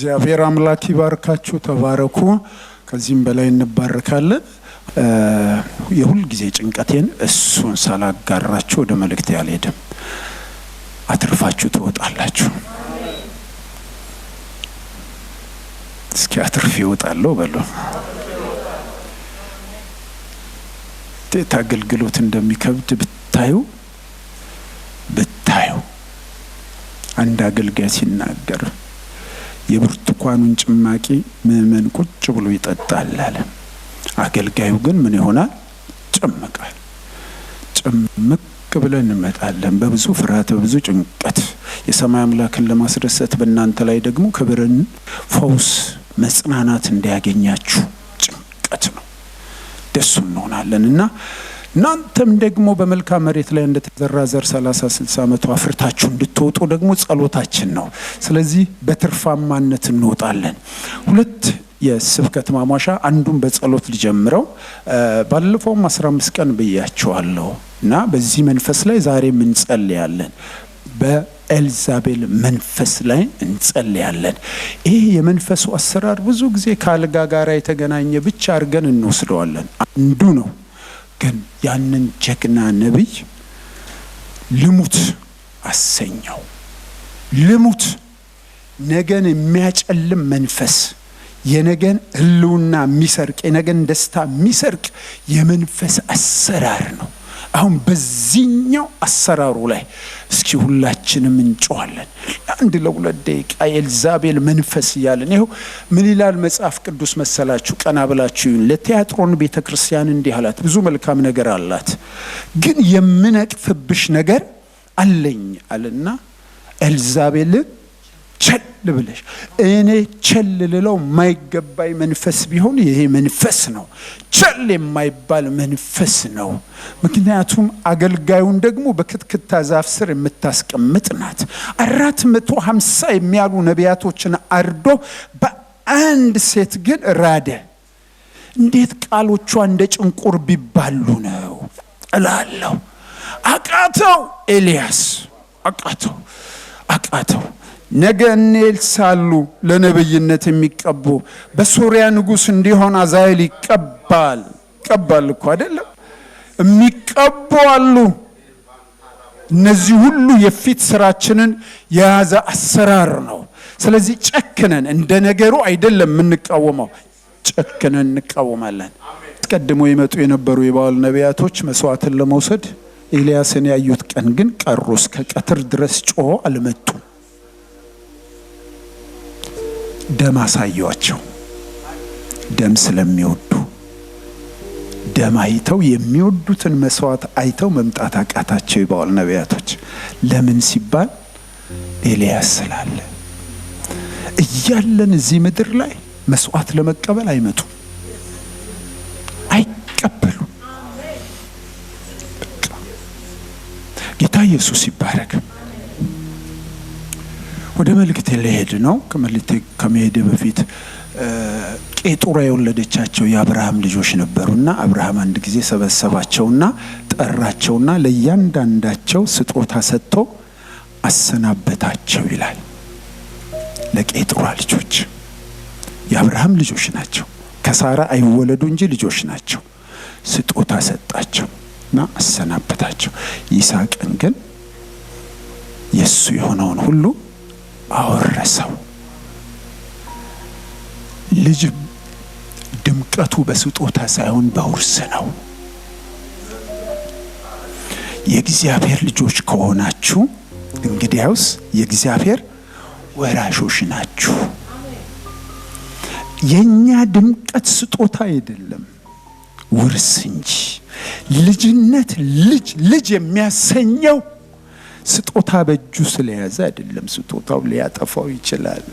እግዚአብሔር አምላክ ይባርካችሁ። ተባረኩ። ከዚህም በላይ እንባረካለን። የሁል ጊዜ ጭንቀቴን እሱን ሳላጋራችሁ ወደ መልእክት ያልሄድም። አትርፋችሁ ትወጣላችሁ። እስኪ አትርፍ ይወጣለሁ በሉ። አገልግሎት እንደሚከብድ ብታዩ አንድ አገልጋይ ሲናገር የብርቱካኑን ጭማቂ ምእመን ቁጭ ብሎ ይጠጣል አለ። አገልጋዩ ግን ምን ይሆናል? ጭምቃል። ጭምቅ ብለን እንመጣለን በብዙ ፍርሃት በብዙ ጭንቀት። የሰማይ አምላክን ለማስደሰት በእናንተ ላይ ደግሞ ክብርን፣ ፈውስ፣ መጽናናት እንዲያገኛችሁ ጭንቀት ነው። ደሱ እንሆናለን እና እናንተም ደግሞ በመልካም መሬት ላይ እንደተዘራ ዘር 30-60 ዓመት አፍርታችሁ እንድትወጡ ደግሞ ጸሎታችን ነው። ስለዚህ በትርፋማነት እንወጣለን። ሁለት የስብከት ማሟሻ አንዱን በጸሎት ልጀምረው። ባለፈው 15 ቀን ብያችኋለሁ እና በዚህ መንፈስ ላይ ዛሬ እንጸልያለን። በኤልዛቤል መንፈስ ላይ እንጸልያለን። ይሄ የመንፈሱ አሰራር ብዙ ጊዜ ከአልጋ ጋር የተገናኘ ብቻ አድርገን እንወስደዋለን። አንዱ ነው ግን ያንን ጀግና ነብይ ልሙት አሰኘው። ልሙት ነገን የሚያጨልም መንፈስ፣ የነገን ህልውና የሚሰርቅ፣ የነገን ደስታ የሚሰርቅ የመንፈስ አሰራር ነው። አሁን በዚህኛው አሰራሩ ላይ እስኪ ሁላችንም እንጮሃለን። አንድ ለሁለት ደቂቃ ኤልዛቤል መንፈስ እያለን ይኸው ምን ይላል መጽሐፍ ቅዱስ መሰላችሁ? ቀና ብላችሁ ለቲያጥሮን ቤተክርስቲያን እንዲህ አላት። ብዙ መልካም ነገር አላት፣ ግን የምነቅፍብሽ ነገር አለኝ አለና ኤልዛቤልን ቸል ብለሽ እኔ ቸል ልለው የማይገባኝ መንፈስ ቢሆን ይሄ መንፈስ ነው። ቸል የማይባል መንፈስ ነው። ምክንያቱም አገልጋዩን ደግሞ በክትክታ ዛፍ ስር የምታስቀምጥ ናት። 450 የሚያሉ ነቢያቶችን አርዶ በአንድ ሴት ግን ራደ። እንዴት ቃሎቿ እንደ ጭንቁር ቢባሉ ነው እላለሁ። አቃተው። ኤልያስ አቃተው። ነገ ኤልሳሉ ለነብይነት የሚቀቡ በሶሪያ ንጉስ እንዲሆን አዛኤል ይቀባል እኮ አይደለም የሚቀቡ አሉ። እነዚህ ሁሉ የፊት ስራችንን የያዘ አሰራር ነው። ስለዚህ ጨክነን እንደ ነገሩ አይደለም የምንቃወመው፣ ጨክነን እንቃወማለን። አስቀድሞ ይመጡ የነበሩ የባል ነቢያቶች መስዋዕትን ለመውሰድ ኤልያስን ያዩት ቀን ግን ቀሩ። እስከ ቀትር ድረስ ጮሆ አልመጡም። ደም አሳዩአቸው። ደም ስለሚወዱ ደም አይተው የሚወዱትን መስዋዕት አይተው መምጣት አቃታቸው የባል ነቢያቶች። ለምን ሲባል ኤልያስ ስላለ። እያለን እዚህ ምድር ላይ መስዋዕት ለመቀበል አይመጡም፣ አይቀበሉም። ጌታ ኢየሱስ ይባረክ። ወደ መልእክቴ ልሄድ ነው። ከመሄድ በፊት ቄጡራ የወለደቻቸው የአብርሃም ልጆች ነበሩና አብርሃም አንድ ጊዜ ሰበሰባቸውና ጠራቸውና ለእያንዳንዳቸው ስጦታ ሰጥቶ አሰናበታቸው ይላል። ለቄጡራ ልጆች የአብርሃም ልጆች ናቸው፣ ከሳራ አይወለዱ እንጂ ልጆች ናቸው። ስጦታ ሰጣቸውና አሰናበታቸው። ይስሐቅን ግን የሱ የሆነውን ሁሉ አወረሰው። ልጅ ድምቀቱ በስጦታ ሳይሆን በውርስ ነው። የእግዚአብሔር ልጆች ከሆናችሁ እንግዲያውስ የእግዚአብሔር ወራሾች ናችሁ። የኛ ድምቀት ስጦታ አይደለም፣ ውርስ እንጂ። ልጅነት ልጅ የሚያሰኘው ስጦታ በእጁ ስለያዘ አይደለም። ስጦታው ሊያጠፋው ይችላል፣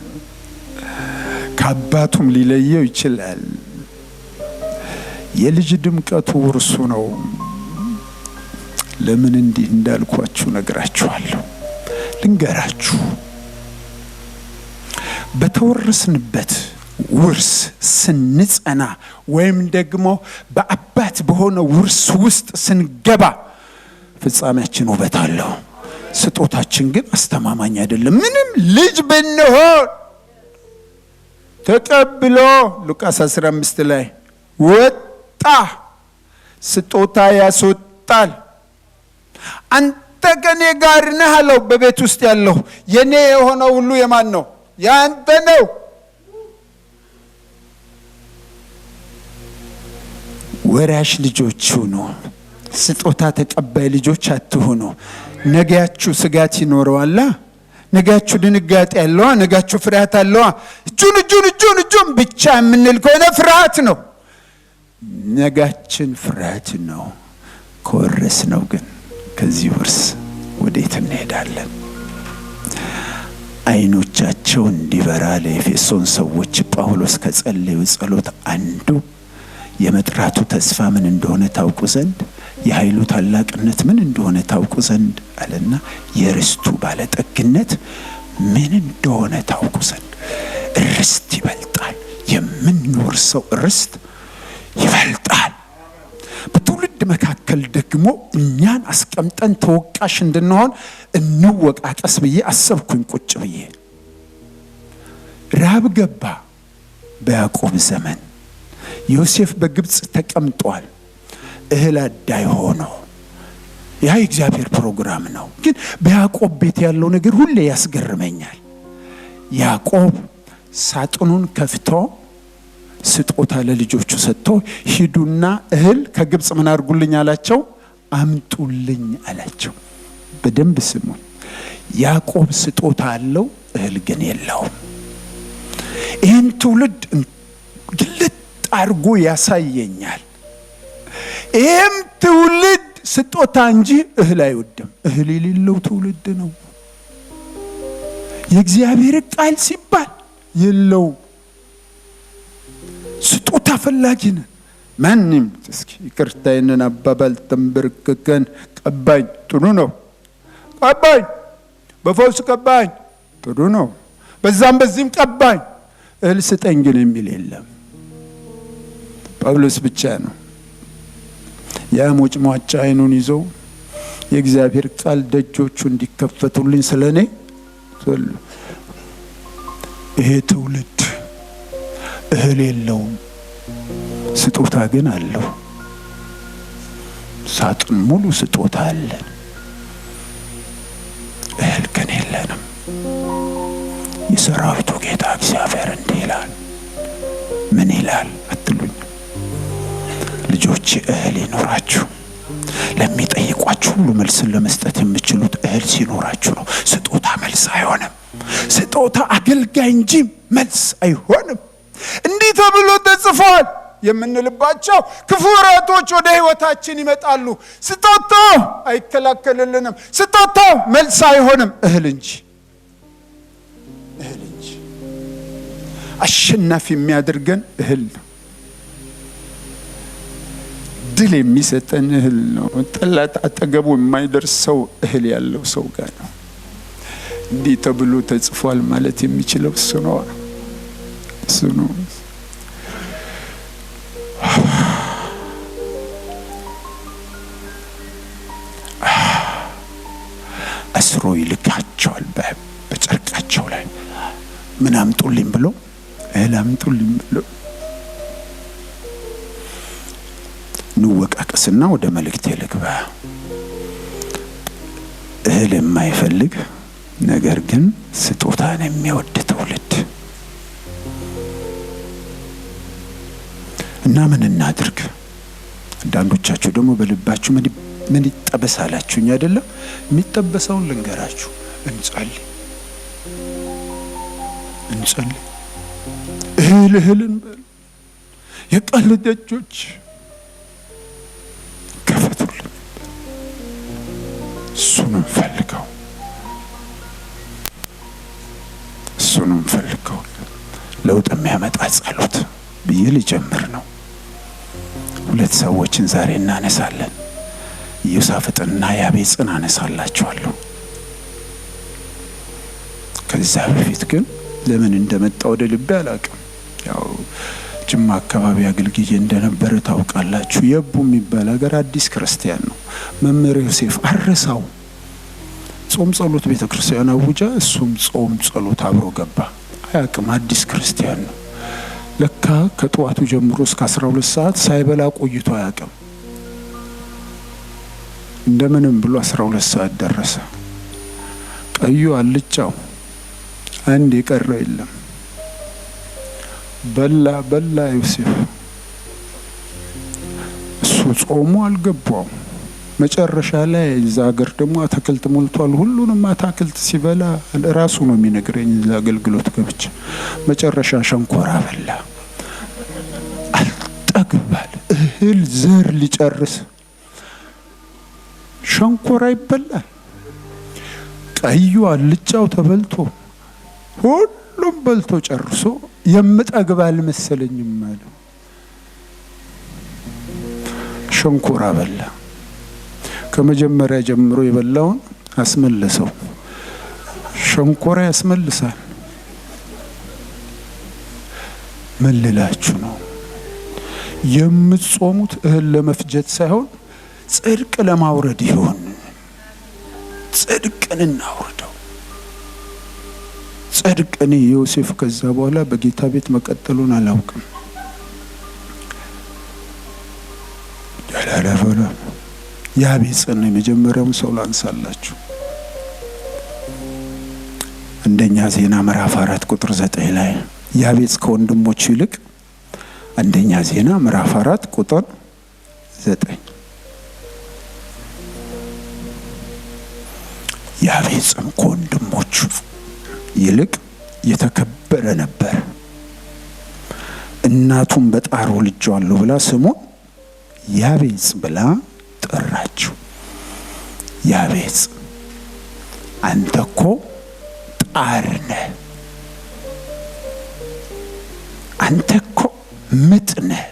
ከአባቱም ሊለየው ይችላል። የልጅ ድምቀቱ ውርሱ ነው። ለምን እንዲህ እንዳልኳችሁ ነግራችኋለሁ። ልንገራችሁ። በተወረስንበት ውርስ ስንጸና ወይም ደግሞ በአባት በሆነ ውርስ ውስጥ ስንገባ ፍጻሜያችን ውበት አለው። ስጦታችን ግን አስተማማኝ አይደለም። ምንም ልጅ ብንሆን ተቀብሎ ሉቃስ 15 ላይ ወጣ። ስጦታ ያስወጣል። አንተ ከኔ ጋር ነህ አለው። በቤት ውስጥ ያለው የኔ የሆነው ሁሉ የማን ነው? ያንተ ነው። ወራሽ ልጆች ሁኑ። ስጦታ ተቀባይ ልጆች አትሁኑ። ነገያችሁ ስጋት ይኖረዋል። ነጋችሁ ድንጋጤ ያለው፣ ነጋችሁ ፍርሃት አለው። እጁን ብቻ የምንል ከሆነ ፍርሃት ነው። ነጋችን ፍርሃት ነው። ከወረስ ነው ግን ከዚህ ውርስ ወዴት እንሄዳለን? አይኖቻቸው እንዲበራ ለኤፌሶን ሰዎች ጳውሎስ ከጸለዩ ጸሎት አንዱ የመጥራቱ ተስፋ ምን እንደሆነ ታውቁ ዘንድ፣ የኃይሉ ታላቅነት ምን እንደሆነ ታውቁ ዘንድ አለና የርስቱ ባለጠግነት ምን እንደሆነ ታውቁ ዘንድ። ርስት ይበልጣል። የምንወርሰው ርስት ይበልጣል። በትውልድ መካከል ደግሞ እኛን አስቀምጠን ተወቃሽ እንድንሆን እንወቃቀስ ብዬ አሰብኩኝ። ቁጭ ብዬ ረሃብ ገባ በያዕቆብ ዘመን። ዮሴፍ በግብፅ ተቀምጧል። እህል አዳይ ሆኖ ያ የእግዚአብሔር ፕሮግራም ነው። ግን በያዕቆብ ቤት ያለው ነገር ሁሌ ያስገርመኛል። ያዕቆብ ሳጥኑን ከፍቶ ስጦታ ለልጆቹ ሰጥቶ ሂዱና እህል ከግብፅ ምን አድርጉልኝ አላቸው? አምጡልኝ አላቸው። በደንብ ስሙኝ። ያዕቆብ ስጦታ አለው፣ እህል ግን የለውም። ይህን ትውልድ ግልጥ አድርጎ ያሳየኛል። ይህም ትውልድ ስጦታ እንጂ እህል አይወድም። እህል የሌለው ትውልድ ነው። የእግዚአብሔር ቃል ሲባል የለው። ስጦታ ፈላጊ ነን። ማንም እስኪ ይቅርታዬንን አባባል ተንበርክከን ቀባኝ ጥሩ ነው፣ ቀባኝ በፈውስ ቀባኝ ጥሩ ነው፣ በዛም በዚህም ቀባኝ፣ እህል ስጠኝ ግን የሚል የለም። ጳውሎስ ብቻ ነው። ያ ሞጭሟጫ አይኑን ይዞ የእግዚአብሔር ቃል ደጆቹ እንዲከፈቱልኝ ስለኔ ይሄ ትውልድ እህል የለውም፣ ስጦታ ግን አለው። ሳጥን ሙሉ ስጦታ አለን፣ እህል ግን የለንም። የሰራዊቱ ጌታ እግዚአብሔር እንዲህ ይላል። ምን ይላል አትሉኝ? ልጆች እህል ይኖራችሁ። ለሚጠይቋችሁ ሁሉ መልስን ለመስጠት የምትችሉት እህል ሲኖራችሁ ነው። ስጦታ መልስ አይሆንም። ስጦታ አገልጋይ እንጂ መልስ አይሆንም። እንዲህ ተብሎ ተጽፏል የምንልባቸው ክፉ ወራቶች ወደ ህይወታችን ይመጣሉ። ስጦታው አይከላከልልንም። ስጦታው መልስ አይሆንም። እህል እንጂ አሸናፊ የሚያደርገን እህል ነው። ድል የሚሰጠን እህል ነው። ጠላት አጠገቡ የማይደርሰው እህል ያለው ሰው ጋር ነው እንዲህ ተብሎ ተጽፏል ማለት የሚችለው እሱ ነው። አስሮ ይልካቸዋል በጨርቃቸው ላይ ምን አምጡልኝ ብሎ እህል አምጡልኝ ብሎ። እንወቃቀስና ወደ መልእክቴ ልግባ። እህል የማይፈልግ ነገር ግን ስጦታን የሚወድ ትውልድ እና ምን እናድርግ? አንዳንዶቻችሁ ደግሞ በልባችሁ ምን ይጠበሳላችሁኝ አይደለም? የሚጠበሰውን ልንገራችሁ። እንጸልይ እህልን በል። የቃል ደጆች ከፈቱልን። እሱንም ፈልገው ለውጥ የሚያመጣ ጸሎት ብዬ ልጀምር ነው። ሁለት ሰዎችን ዛሬ እናነሳለን። ኢዮሳፍጥና ያቤጽን አነሳላችኋለሁ። ከዛ በፊት ግን ለምን እንደመጣ ወደ ልቤ አላውቅም። ያው ጅማ አካባቢ አገልግዬ እንደነበረ ታውቃላችሁ። የቡ የሚባል ሀገር አዲስ ክርስቲያን ነው። መምህር ዮሴፍ አረሳው ጾም ጸሎት ቤተክርስቲያን አውጃ፣ እሱም ጾም ጸሎት አብሮ ገባ። አያውቅም። አዲስ ክርስቲያን ነው። ለካ ከጠዋቱ ጀምሮ እስከ 12 ሰዓት ሳይበላ ቆይቶ አያውቅም። እንደምንም ብሎ 12 ሰዓት ደረሰ። ቀዩ አልጫው አንድ የቀረው የለም። በላ ዮሴፍ። እሱ ጾሙ አልገባውም። መጨረሻ ላይ እዛ ሀገር ደግሞ አትክልት ሞልቷል። ሁሉንም አትክልት ሲበላ ራሱ ነው የሚነግረኝ ለአገልግሎት ገብቼ። መጨረሻ ሸንኮራ በላ። አልጠግባል። እህል ዘር ሊጨርስ ሸንኮራ ይበላል። ቀዩ አልጫው ተበልቶ ሁሉም በልቶ ጨርሶ የምጠግብ አልመሰለኝም አለ። ሸንኮራ በላ። ከመጀመሪያ ጀምሮ የበላውን አስመለሰው። ሸንኮራ ያስመልሳል። ምን ልላችሁ ነው? የምትጾሙት እህል ለመፍጀት ሳይሆን ጽድቅ ለማውረድ ይሆን። ጽድቅን እናውርደው። ጽድቅን ዮሴፍ ከዛ በኋላ በጌታ ቤት መቀጠሉን አላውቅም። ያላላፈላ ያቤጽን የመጀመሪያውን ሰው ላንሳላችሁ። አንደኛ ዜና ምዕራፍ 4 ቁጥር 9 ላይ ያቤጽ ከወንድሞቹ ይልቅ አንደኛ ዜና ምዕራፍ 4 ቁጥር 9 ያቤጽም ከወንድሞቹ ይልቅ የተከበረ ነበር። እናቱም በጣር ወልጄዋለሁ ብላ ስሙን ያቤጽ ብላ ጠራችው። ያቤጽ አንተ እኮ ጣር ነህ፣ አንተ እኮ ምጥ ነህ፣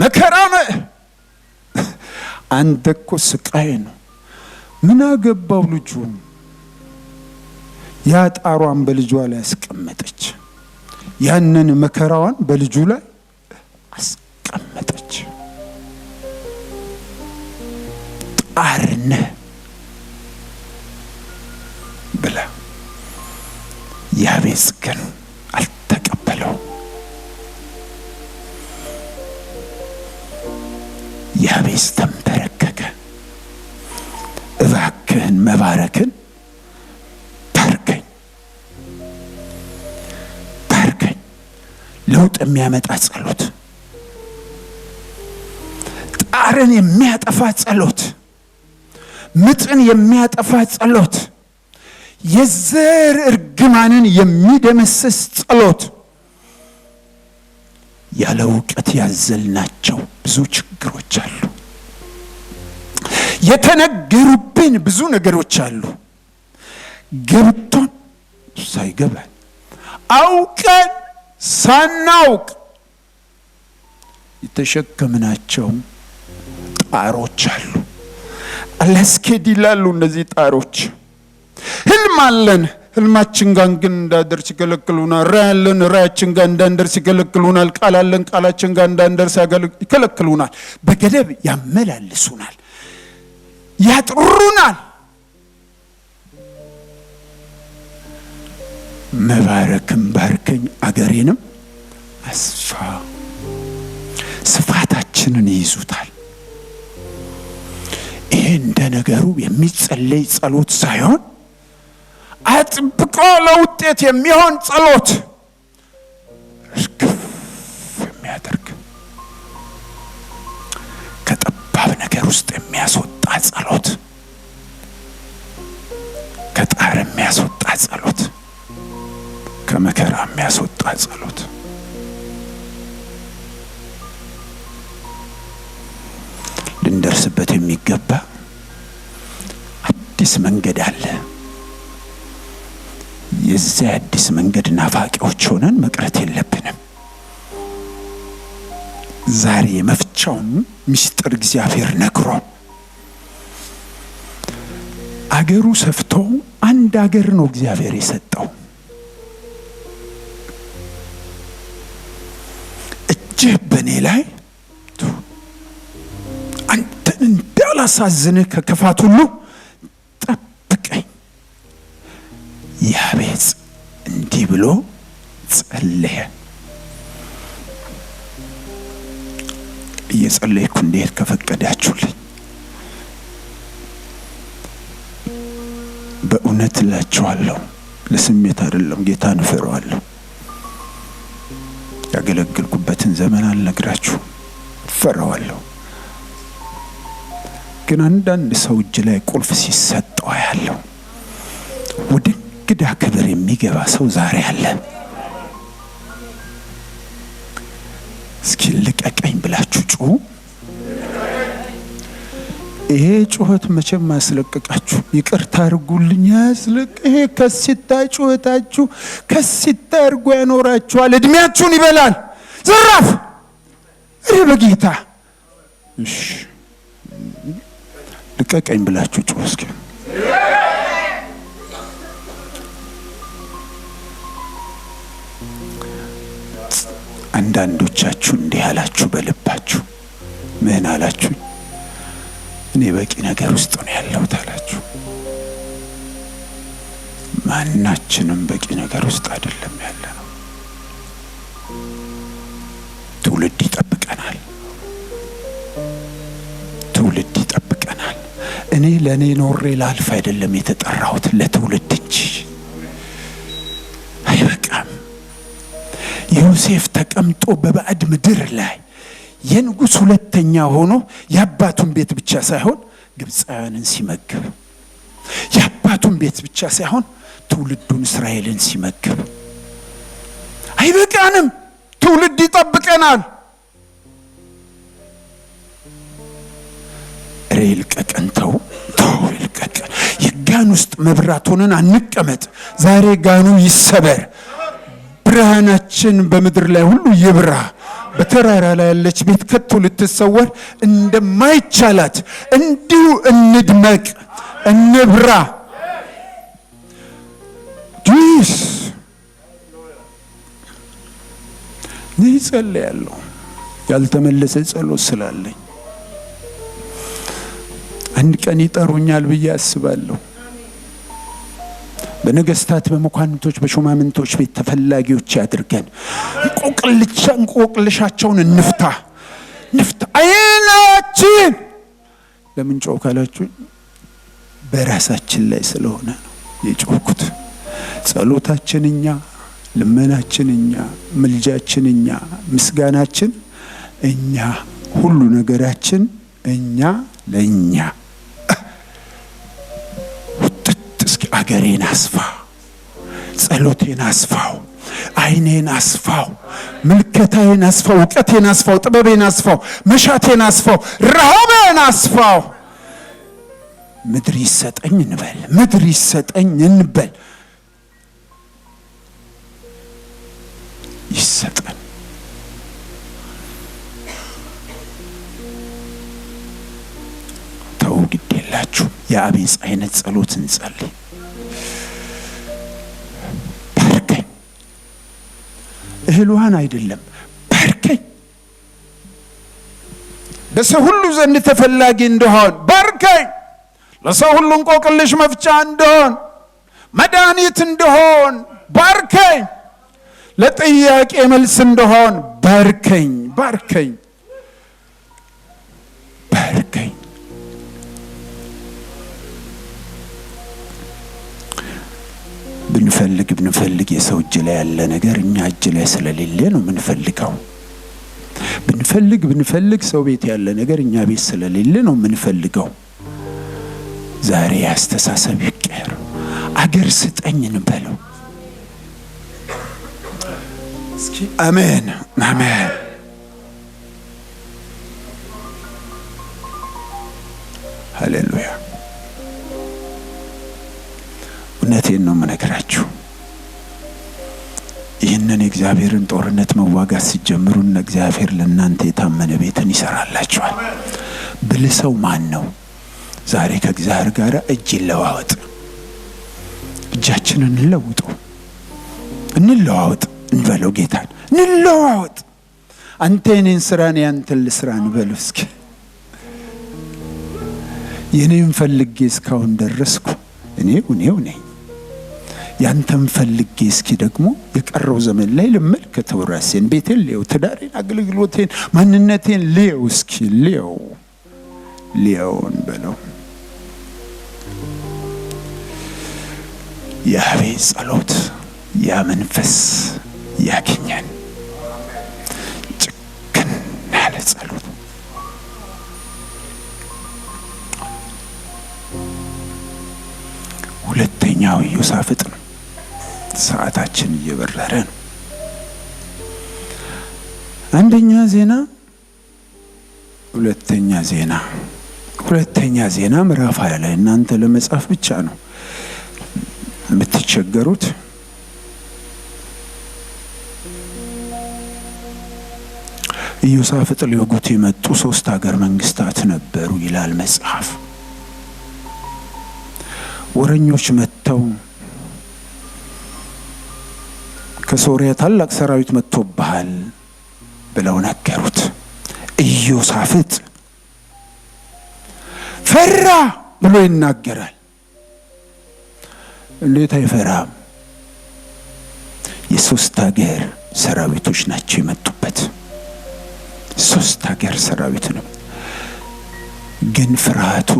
መከራ ነህ፣ አንተ እኮ ስቃይ ነው። ምን አገባው ልጁ? ያ ጣሯን በልጇ ላይ አስቀመጠች፣ ያንን መከራዋን በልጁ ላይ አስቀመጠች። ጣር ነህ ብላ። ያቤጽ ግን አልተቀበለው። ያቤጽ ተንበረከከ። እባክህን መባረክን ባርከኝ። ለውጥ የሚያመጣ ጸሎት፣ ጣርን የሚያጠፋ ጸሎት፣ ምጥን የሚያጠፋ ጸሎት፣ የዘር እርግማንን የሚደመስስ ጸሎት። ያለ እውቀት ያዘልናቸው ብዙ ችግሮች አሉ። የተነገሩብን ብዙ ነገሮች አሉ። ገብቶን ሳይገባን፣ አውቀን ሳናውቅ የተሸከምናቸው ጣሮች አሉ። አላስኬድ ይላሉ እነዚህ ጣሮች። ህልም አለን፣ ህልማችን ጋር ግን እንዳንደርስ ይከለክሉናል። ራዕይ አለን፣ ራዕያችን ጋር እንዳንደርስ ይከለክሉናል። ቃል አለን፣ ቃላችን ጋር እንዳንደርስ ይከለክሉናል። በገደብ ያመላልሱናል፣ ያጥሩናል። መባረክም ባርከኝ አገሬንም አስፋ። ስፋታችንን ይይዙታል። ይሄ እንደ ነገሩ የሚጸለይ ጸሎት ሳይሆን አጥብቆ ለውጤት የሚሆን ጸሎት፣ እርግፍ የሚያደርግ ከጠባብ ነገር ውስጥ የሚያስወጣ ጸሎት፣ ከጣር የሚያስወጣ ጸሎት፣ ከመከራ የሚያስወጣ ጸሎት። ልንደርስበት የሚገባ አዲስ መንገድ አለ። የዚያ አዲስ መንገድ ናፋቂዎች ሆነን መቅረት የለብንም። ዛሬ የመፍቻውን ምስጢር እግዚአብሔር ነግሮን፣ አገሩ ሰፍቶ አንድ አገር ነው እግዚአብሔር የሰጠው። እጅህ በእኔ ላይ አንተን እንዳላሳዝንህ ከክፋት ሁሉ ጠብቀኝ። ያቤጽ እንዲህ ብሎ ጸለየ። እየጸለይኩ እንዴት ከፈቀዳችሁልኝ በእውነት እላችኋለሁ፣ ለስሜት አይደለም፣ ጌታን እፈራዋለሁ። ያገለግልኩበትን ዘመን አልነግራችሁ፣ እፈራዋለሁ። ግን አንዳንድ ሰው እጅ ላይ ቁልፍ ሲሰጠው ያለው ወደ እንግዳ ክብር የሚገባ ሰው ዛሬ አለ። እስኪ ልቀቀኝ ብላችሁ ጩሁ። ይሄ ጩኸት መቼም አያስለቅቃችሁ። ይቅርታ አድርጉልኝ፣ ይሄ ከሲታ ጩኸታችሁ ከሲታ አድርጎ ያኖራችኋል፣ እድሜያችሁን ይበላል። ዘራፍ እኔ በጌታ እሺ ልቀቀኝ ብላችሁ ጩሁ እስኪ። አንዳንዶቻችሁ እንዲህ አላችሁ በልባችሁ። ምን አላችሁ? እኔ በቂ ነገር ውስጥ ነው ያለሁት አላችሁ። ማናችንም በቂ ነገር ውስጥ አይደለም ያለነው። ትውልድ ይጠብቀናል። ትውልድ ይጠብቀናል። እኔ ለኔ ኖሬ ላልፍ አይደለም የተጠራሁት፣ ለትውልድ እንጂ። አይበቃም። ዮሴፍ ተቀምጦ በባዕድ ምድር ላይ የንጉሥ ሁለተኛ ሆኖ የአባቱን ቤት ብቻ ሳይሆን ግብፃውያንን ሲመግብ፣ የአባቱን ቤት ብቻ ሳይሆን ትውልዱን እስራኤልን ሲመግብ። አይበቃንም። ትውልድ ይጠብቀናል። ይልቀቀን። ተው ይልቀቀን። የጋን ውስጥ መብራት ሆነን አንቀመጥ። ዛሬ ጋኑ ይሰበር። ብርሃናችን በምድር ላይ ሁሉ ይብራ። በተራራ ላይ ያለች ቤት ከቶ ልትሰወር እንደማይቻላት እንዲሁ እንድመቅ፣ እንብራ። ጂስ ይህ ጸልያለሁ ያልተመለሰ ጸሎት ስላለኝ አንድ ቀን ይጠሩኛል ብዬ አስባለሁ። በነገስታት በመኳንንቶች በሹማምንቶች ቤት ተፈላጊዎች ያድርገን። እንቆቅልሻቸውን እንፍታ። አይናችን ለምን ጮህ ካላችሁ በራሳችን ላይ ስለሆነ ነው የጮህኩት። ጸሎታችን እኛ፣ ልመናችን እኛ፣ ምልጃችን እኛ፣ ምስጋናችን እኛ፣ ሁሉ ነገራችን እኛ ለእኛ። እስኪ አገሬን አስፋ፣ ጸሎቴን አስፋው፣ አይኔን አስፋው፣ ምልከታዬን አስፋው፣ እውቀቴን አስፋው፣ ጥበቤን አስፋው፣ መሻቴን አስፋው፣ ረሃቤን አስፋው። ምድር ይሰጠኝ እንበል፣ ምድር ይሰጠኝ እንበል። ይሰጠን። ተው ግድ የላችሁ። የአቤጽ አይነት ጸሎት እንጸልይ። ባርከኝ፣ እህልዋን አይደለም ባርከኝ፣ በሰው ሁሉ ዘንድ ተፈላጊ እንደሆን ባርከኝ፣ ለሰው ሁሉ እንቆቅልሽ መፍቻ እንደሆን መድኃኒት እንደሆን ባርከኝ፣ ለጥያቄ መልስ እንደሆን ባርከኝ፣ ባርከኝ፣ ባርከኝ። ብንፈልግ የሰው እጅ ላይ ያለ ነገር እኛ እጅ ላይ ስለሌለ ነው የምንፈልገው። ብንፈልግ ሰው ቤት ያለ ነገር እኛ ቤት ስለሌለ ነው የምንፈልገው። ዛሬ ያስተሳሰብ ይቀር። አገር ስጠኝ እንበለው እስኪ። አሜን አሜን። ሃሌሉያ። እውነቴን ነው የምነግራችሁ። ይህንን የእግዚአብሔርን ጦርነት መዋጋት ሲጀምሩ እግዚአብሔር ለእናንተ የታመነ ቤትን ይሰራላችኋል። ብልህ ሰው ማን ነው? ዛሬ ከእግዚአብሔር ጋር እጅ ይለዋወጥ። እጃችንን እንለዋወጥ እንበለው። ጌታን እንለዋወጥ። አንተ የኔን ስራ እኔ አንተን ልስራ እንበለው እስኪ። የኔን ፈልጌ እስካሁን ደረስኩ፣ እኔው ነኝ። ያንተን ፈልጌ እስኪ ደግሞ የቀረው ዘመን ላይ ልመልከተው፣ ራሴን፣ ቤቴን ልየው፣ ትዳሬን፣ አገልግሎቴን፣ ማንነቴን ልየው፣ እስኪ ልየውን በለው። የአቤት ጸሎት፣ ያ መንፈስ ያገኘን ጭክን ያለ ጸሎት። ሁለተኛው ኢዮሳፍጥ ነው። ሰዓታችን እየበረረ ነው። አንደኛ ዜና፣ ሁለተኛ ዜና ምዕራፍ 20 ላይ እናንተ ለመጻፍ ብቻ ነው የምትቸገሩት። ኢዮሳፍጥ ሊወጉት የመጡ 3 ሀገር መንግስታት ነበሩ ይላል መጽሐፍ። ወረኞች መጥተው ከሶሪያ ታላቅ ሰራዊት መጥቶብሃል ብለው ነገሩት። ኢዮሳፍጥ ፈራ ብሎ ይናገራል። እንዴት አይፈራም? የ3 ሀገር ሰራዊቶች ናቸው የመጡበት። 3 ሀገር ሰራዊት ነው። ግን ፍርሃቱ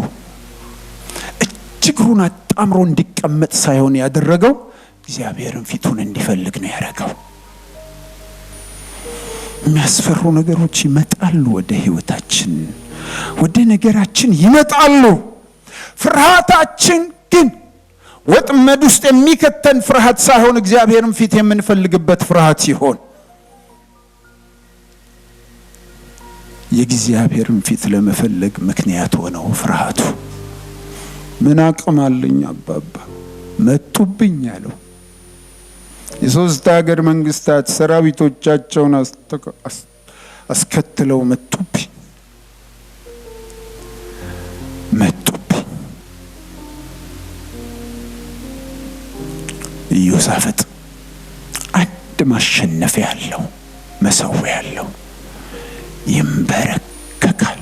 እጅግሩን አጣምሮ እንዲቀመጥ ሳይሆን ያደረገው እግዚአብሔርን ፊቱን እንዲፈልግ ነው ያደረገው። የሚያስፈሩ ነገሮች ይመጣሉ፣ ወደ ህይወታችን፣ ወደ ነገራችን ይመጣሉ። ፍርሃታችን ግን ወጥመድ ውስጥ የሚከተን ፍርሃት ሳይሆን እግዚአብሔርን ፊት የምንፈልግበት ፍርሃት ሲሆን የእግዚአብሔርን ፊት ለመፈለግ ምክንያት ሆነው ፍርሃቱ። ምን አቅም አለኝ አባባ መጡብኝ ያለው የ3 ሀገር መንግስታት ሰራዊቶቻቸውን አስከትለው መጡብኝ። ኢዮሳፍጥ አንድ ማሸነፊያ ያለው መሰዊያ ያለው ይንበረከካል።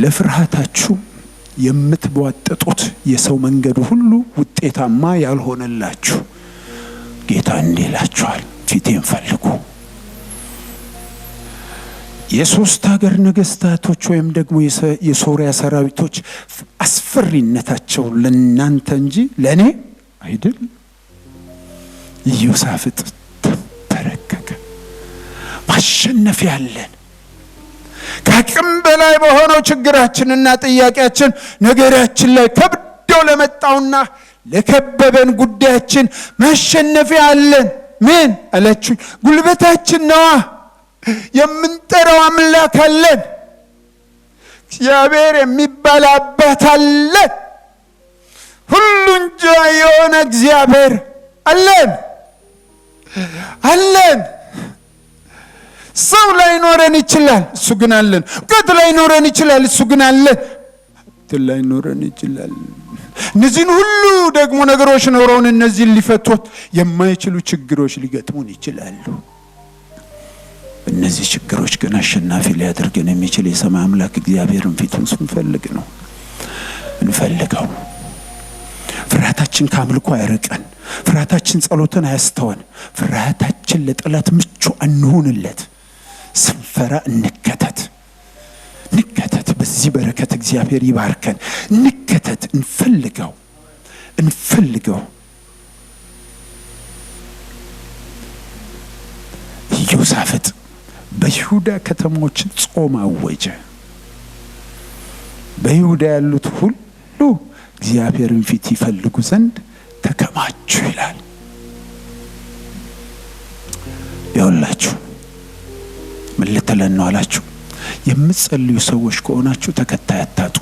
ለፍርሃታችሁ የምትቧጠጡት የሰው መንገድ ሁሉ ውጤታማ ያልሆነላችሁ ጌታ እንዲህ ይላችኋል፣ ፊቴን ፈልጉ። የ3 ሀገር ነገስታቶች ወይም ደግሞ የሶሪያ ሰራዊቶች አስፈሪነታቸው ለናንተ እንጂ ለኔ አይደል። ኢዮሳፍጥ ተንበረከከ። ማሸነፍ ያለን ከአቅም በላይ በሆነው ችግራችንና ጥያቄያችን ነገራችን ላይ ከብዶ ለመጣውና ለከበበን ጉዳያችን ማሸነፊያ አለን። ምን አላችሁ? ጉልበታችን ነዋ። የምንጠራው አምላክ አለን። እግዚአብሔር የሚባል አባት አለን። ሁሉን ቻይ የሆነ እግዚአብሔር አለን። ሰው ላይኖረን ይችላል፣ እሱ ግን አለን። እውቀት ላይኖረን ይችላል፣ እሱ ግን አለን። ላይኖረን ይችላል። እነዚህን ሁሉ ደግሞ ነገሮች ኖረውን እነዚህን ሊፈቱት የማይችሉ ችግሮች ሊገጥሙን ይችላሉ። እነዚህ ችግሮች ግን አሸናፊ ሊያደርገን የሚችል የሰማይ አምላክ እግዚአብሔርን ፊቱን ስንፈልግ ነው። እንፈልገው። ፍርሃታችን ከአምልኮ አይርቀን። ፍርሃታችን ጸሎትን አያስተወን። ፍርሃታችን ለጠላት ምቹ አንሁንለት። ስንፈራ እንከተት። በዚህ በረከት እግዚአብሔር ይባርከን። እንከተት፣ እንፈልገው። ኢዮሳፍጥ በይሁዳ ከተሞች ጾም አወጀ። በይሁዳ ያሉት ሁሉ እግዚአብሔርን ፊት ይፈልጉ ዘንድ ተከማቹ ይላል። ይኸውላችሁ ምን ልትለን ነው አላችሁ? የምትጸልዩ ሰዎች ከሆናችሁ ተከታይ አታጡ።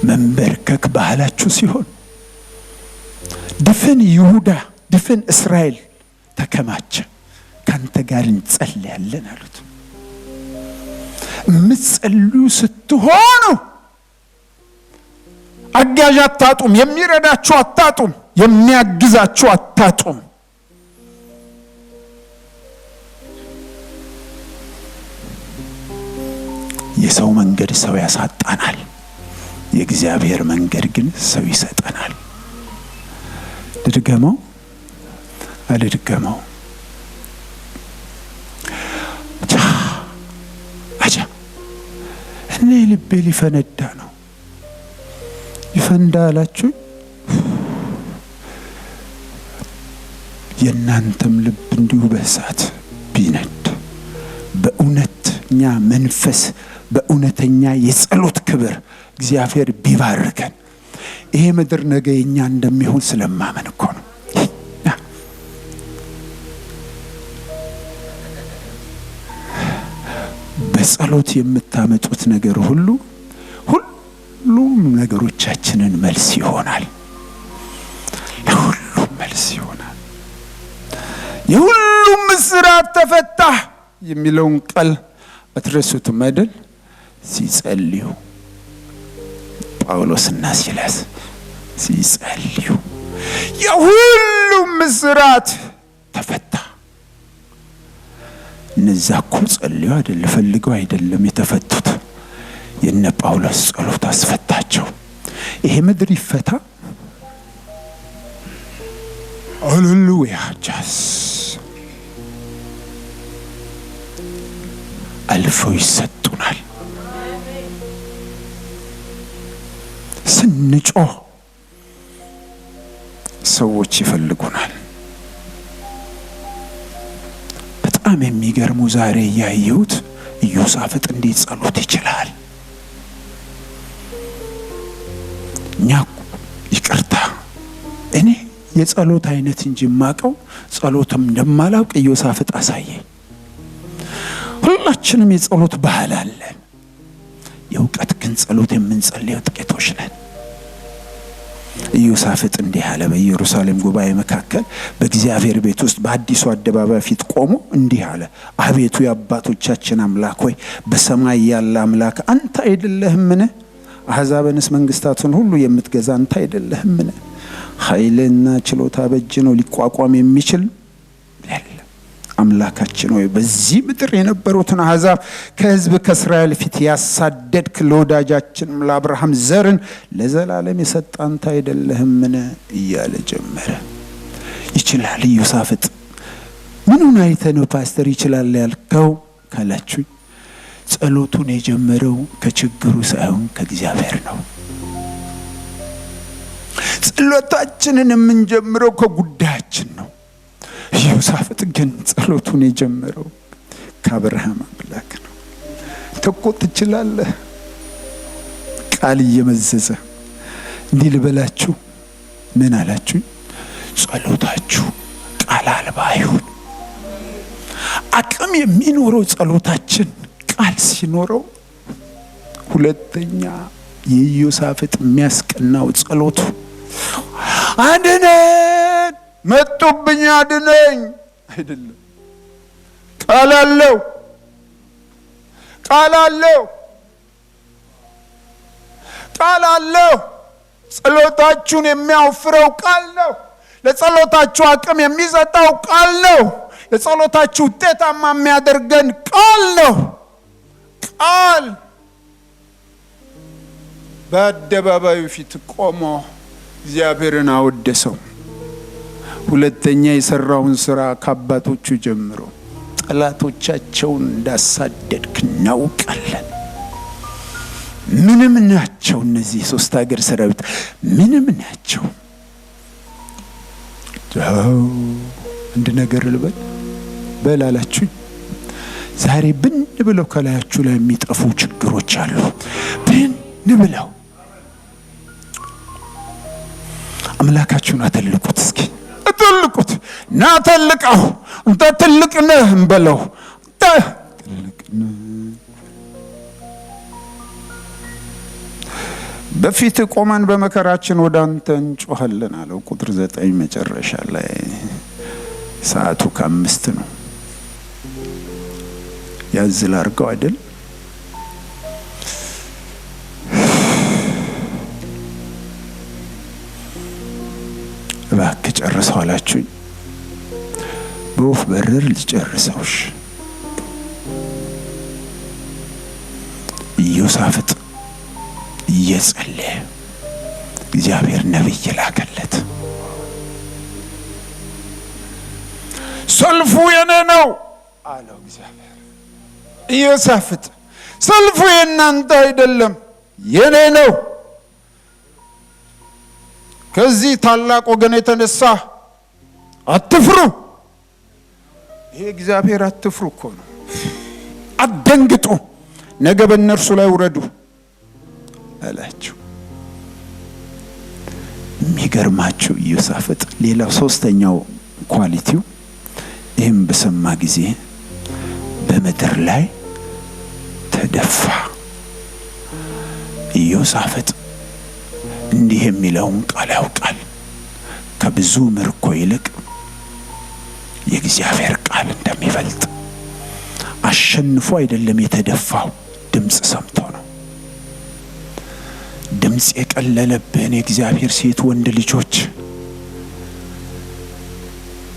መንበርከክ ባህላችሁ ሲሆን ድፍን ይሁዳ ድፍን እስራኤል ተከማቸ። ካንተ ጋር እንጸልያለን አሉት። የምትጸልዩ ስትሆኑ አጋዥ አታጡም፣ የሚረዳችሁ አታጡም፣ የሚያግዛችሁ አታጡም። የሰው መንገድ ሰው ያሳጣናል። የእግዚአብሔር መንገድ ግን ሰው ይሰጠናል። ልድገመው አልድገመው? እኔ ልቤ ሊፈነዳ ነው። ይፈንዳ አላችሁ? የእናንተም ልብ እንዲሁ በእሳት ቢነድ በእውነተኛ መንፈስ በእውነተኛ የጸሎት ክብር እግዚአብሔር ቢባርከን ይሄ ምድር ነገ የኛ እንደሚሆን ስለማመን እኮ ነው። በጸሎት የምታመጡት ነገር ሁሉም ነገሮቻችንን መልስ ይሆናል። ለሁሉም መልስ ይሆናል። የሁሉም እስራት ተፈታ የሚለውን ቃል አትረሱትም አይደል? ሲጸልዩ ጳውሎስና ሲላስ ሲጸልዩ የሁሉም እስራት ተፈታ። እነዛ እኮ ጸልዩ አይደል ፈልገው አይደለም የተፈቱት። የነ ጳውሎስ ጸሎት አስፈታቸው። ይሄ ምድር ይፈታ። ሃሌሉያ። ጃስ አልፈው ይሰጡናል። ስንጮህ ሰዎች ይፈልጉናል። በጣም የሚገርሙ ዛሬ ያየሁት ኢዮሳፍጥ እንዴት ጸሎት ይችላል። እኛ ይቅርታ እኔ የጸሎት አይነት እንጂ ማቀው ጸሎትም እንደማላውቅ ኢዮሳፍጥ አሳየኝ። ሁላችንም የጸሎት ባህል አለን። የእውቀት ግን ጸሎት የምንጸልየው ጥቂቶች ነን። ኢዮሳፍጥ እንዲህ አለ። በኢየሩሳሌም ጉባኤ መካከል በእግዚአብሔር ቤት ውስጥ በአዲሱ አደባባይ ፊት ቆሞ እንዲህ አለ። አቤቱ የአባቶቻችን አምላክ ሆይ በሰማይ ያለ አምላክ አንተ አይደለህምን? አሕዛብንስ መንግስታትን ሁሉ የምትገዛ አንተ አይደለህምን? ኃይልና ችሎታ በእጅ ነው፣ ሊቋቋም የሚችል የለም። አምላካችን ሆይ በዚህ ምድር የነበሩትን አሕዛብ ከሕዝብ ከእስራኤል ፊት ያሳደድክ ለወዳጃችን ለአብርሃም ዘርን ለዘላለም የሰጠ አንተ አይደለህምን? እያለ ጀመረ። ይችላል ኢዮሳፍጥ። ምኑን አይተህ ነው ፓስተር ይችላል ያልከው ካላችሁ፣ ጸሎቱን የጀመረው ከችግሩ ሳይሆን ከእግዚአብሔር ነው። ጸሎታችንን የምንጀምረው ከጉዳያችን ነው። ኢዮሳፍጥ ግን ጸሎቱን የጀመረው ከአብርሃም አምላክ ነው። ተቆ ትችላለህ ቃል እየመዘዘ እንዲህ ልበላችሁ። ምን አላችሁ? ጸሎታችሁ ቃል አልባ ይሁን። አቅም የሚኖረው ጸሎታችን ቃል ሲኖረው። ሁለተኛ የኢዮሳፍጥ የሚያስቀናው ጸሎቱ አድነን መጡብኝ አድነኝ አይደለም። ቃል አለው። ቃል አለው። ቃል አለው። ጸሎታችሁን የሚያወፍረው ቃል ነው። ለጸሎታችሁ አቅም የሚሰጠው ቃል ነው። ለጸሎታችሁ ውጤታማ የሚያደርገን ቃል ነው። ቃል በአደባባዩ ፊት ቆሞ እግዚአብሔርን አወደሰው። ሁለተኛ የሰራውን ስራ ከአባቶቹ ጀምሮ ጠላቶቻቸውን እንዳሳደድክ እናውቃለን። ምንም ናቸው እነዚህ ሶስት ሀገር ሰራዊት ምንም ናቸው። አንድ ነገር ልበል በላላችሁ። ዛሬ ብን ብለው ከላያችሁ ላይ የሚጠፉ ችግሮች አሉ። ብን ብለው አምላካችሁን አተልቁት። እስኪ አተልቁት። ና ተልቀው እንተ ትልቅ ነህ እንበለው። ትልቅ ነህ በፊት ቆመን በመከራችን ወደ አንተ እንጮሃለን አለው። ቁጥር 9 መጨረሻ ላይ ሰዓቱ 5 ነው። ያዝል አርገው አይደል? እባክህ ጨርሰው አላችሁኝ። በወፍ በረር ልጨርሰውሽ። እየጸለየ እግዚአብሔር ነብይ ላከለት። ሰልፉ የኔ ነው አለው እግዚአብሔር። ኢዮሳፍጥ ሰልፉ የናንተ አይደለም የኔ ነው። ከዚህ ታላቅ ወገን የተነሳ አትፍሩ። ይሄ እግዚአብሔር አትፍሩ እኮ ነው። አትደንግጡ፣ ነገ በእነርሱ ላይ ውረዱ አላቸው። የሚገርማችሁ ኢዮሳፍጥ ሌላው ሶስተኛው ኳሊቲው ይህም በሰማ ጊዜ በምድር ላይ ተደፋ። ኢዮሳፍጥ እንዲህ የሚለውን ቃል ያውቃል። ከብዙ ምርኮ ይልቅ የእግዚአብሔር ቃል እንደሚበልጥ። አሸንፎ አይደለም የተደፋው፣ ድምፅ ሰምቶ ነው። ድምፅ የቀለለብን የእግዚአብሔር ሴት ወንድ ልጆች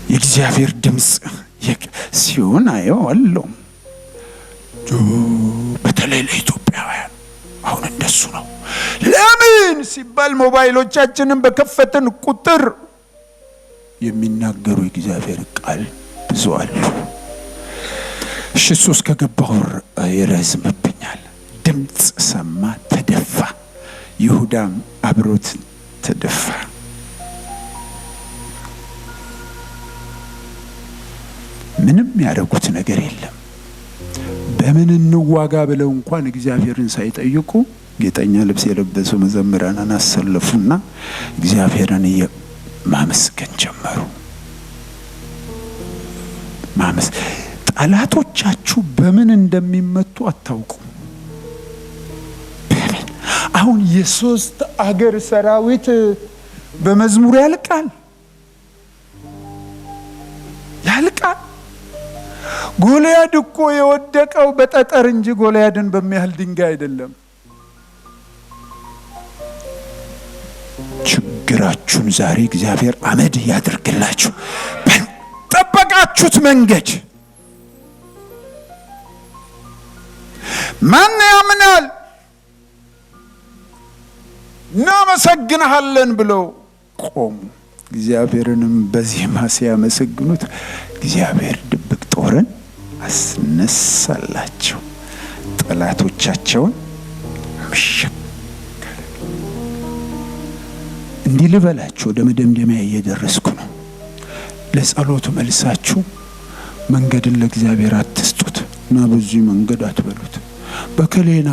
የእግዚአብሔር ድምፅ ሲሆን አየዋለሁ። በተለይ ለኢትዮጵያውያን አሁን እንደሱ ነው። ለምን ሲባል ሞባይሎቻችንን በከፈትን ቁጥር የሚናገሩ የእግዚአብሔር ቃል ብዙ አሉ። እሺ እሱስ ከገባው ይረዝምብኛል። ድምፅ ሰማ፣ ተደፋ። ይሁዳም አብሮት ተደፋ። ምንም ያደረጉት ነገር የለም። በምን እንዋጋ ብለው እንኳን እግዚአብሔርን ሳይጠይቁ ጌጠኛ ልብስ የለበሱ መዘምራንን አሰለፉና እግዚአብሔርን ማመስገን ጀመሩ። ጠላቶቻችሁ በምን እንደሚመቱ አታውቁም። በምን አሁን የሶስት አገር ሰራዊት በመዝሙር ያልቃል። ጎልያድ እኮ የወደቀው በጠጠር እንጂ ጎልያድን በሚያህል ድንጋይ አይደለም። ችግራችሁን ዛሬ እግዚአብሔር አመድ ያድርግላችሁ። በጠበቃችሁት መንገድ ማን ያምናል? እናመሰግንሃለን ብለው ቆሙ። እግዚአብሔርንም በዜማ ሲያመሰግኑት እግዚአብሔር ድብቅ ጦርን አስነሳላቸው፣ ጠላቶቻቸውን መሸከ። እንዲህ ልበላችሁ፣ ወደ መደምደሚያ እየደረስኩ ነው። ለጸሎት መልሳችሁ መንገድን ለእግዚአብሔር አትስጡት እና በዚህ መንገድ አትበሉት። በከሌና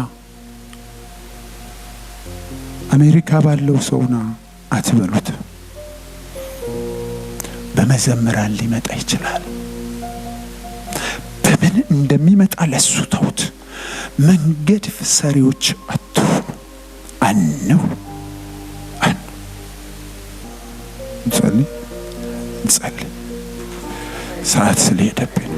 አሜሪካ ባለው ሰውና አትበሉት። በመዘምራን ሊመጣ ይችላል። በምን እንደሚመጣ ለሱ ተውት። መንገድ ሰሪዎች አትሁኑ። አንው እንጸልይ። ሰዓት ስለሄደብኝ